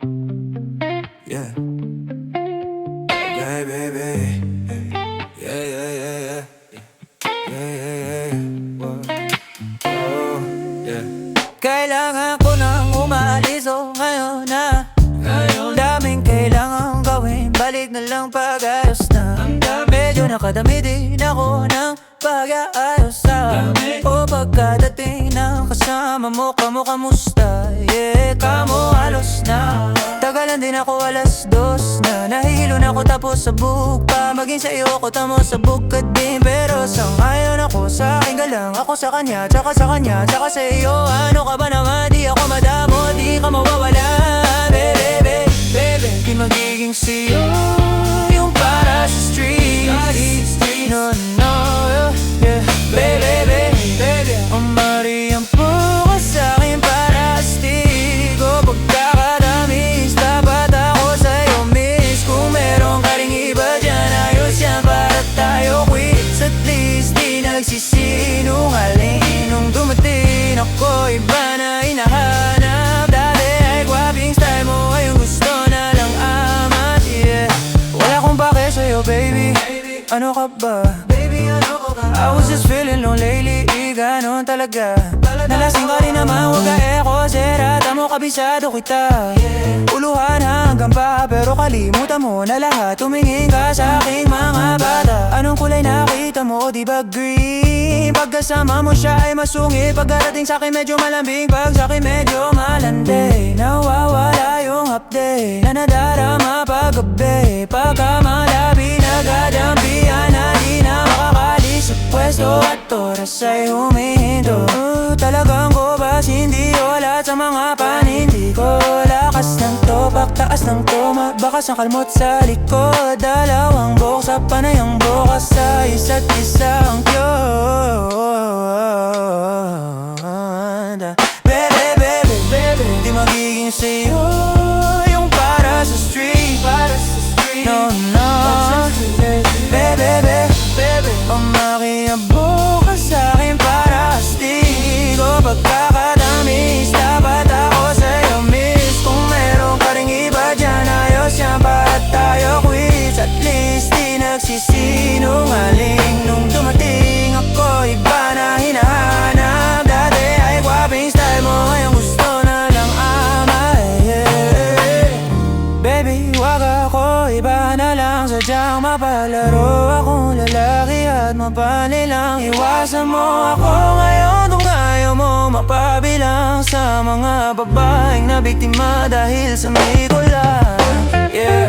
Yeah. Yeah, baby. Yeah, yeah, yeah, yeah. Yeah, yeah, yeah, yeah. Whoa. Oh, yeah. Kailangan ko nang umalis, oh, ngayon na. Daming kailangan gawin, balik na lang pag-ayos na. Medyo nakadami din ako ng pag-aayos sa o pagkadating ng kasama mo, kamo kamusta? Yeah, kamo halos na. Tagalan din ako 2:00 na. Nahihilo na ako tapos sabog pa. Maging sa iyo ko tamo sabog ka din. Pero sang-ayon ako sa akin ka lang. Ako sa kanya, tsaka sa kanya, tsaka sa iyo. Ano ka ba naman? Di ako madamo, di ka mawawala. Baby, baby, di magiging sa'yo yung para sa street. No, no, yeah, baby, baby. Umari ang bukas sa'kin para astigo. Pagkakatamis, dapat ako sa'yo miss. Kung meron ka ring iba dyan, ayos yan para tayo quits. At least di nagsisinungaling. Nung dumating ako, iba na hinahanap. Dati ay gwaping style mo, ngayon gusto na lang amat, yeah. Wala akong pake sa'yo, baby. Ano ka ba? Baby, ano ka ba? I was just feeling low lately, ganon talaga. Nalasing ka rin naman, huwag ka eko, serata mo, kabisado kita. Uluhan hanggang pa, pero kalimutan mo na lahat. Tumingin ka sa aking mga bata. Anong kulay nakita mo, di ba green? Pagkasama mo siya ay masungit. Pagkarating sa'kin medyo malambing, pag sa'kin medyo malandi. Nawawala yung update na nadarama paggabi. Pagka malabi nagadampihan na di na makakalis sa pwesto. At oras ay humihinto. Talagang kubas, hindi wala sa mga panindi ko. Lakas ng topak, taas ng toma, bakas ng kalmot sa likod. Dalawang buhok sa panayang bukas sa isa't isang cute. Baby, baby, baby, di magiging sa'yo yung para sa street. No, no, baby, baby, baby. Umakiabok ka sa'kin para astigo. Pagkakatamis, dapat ako sa'yo miss. Kung meron ka ring iba dyan, ayos yan para tayo quits. At least di nagsisinungaling. Nung dumating ako, iba na hinahanap. Dati ay gwaping style mo, ngayon gusto na lang ama, yeah. Baby, wag ako, iba na lang. Sadyang mapalaro akong lalaki at mapanilang. Iwasan mo ako ngayon kung ayaw mo mapabilang sa mga babaeng na biktima dahil sa may kulang, yeah.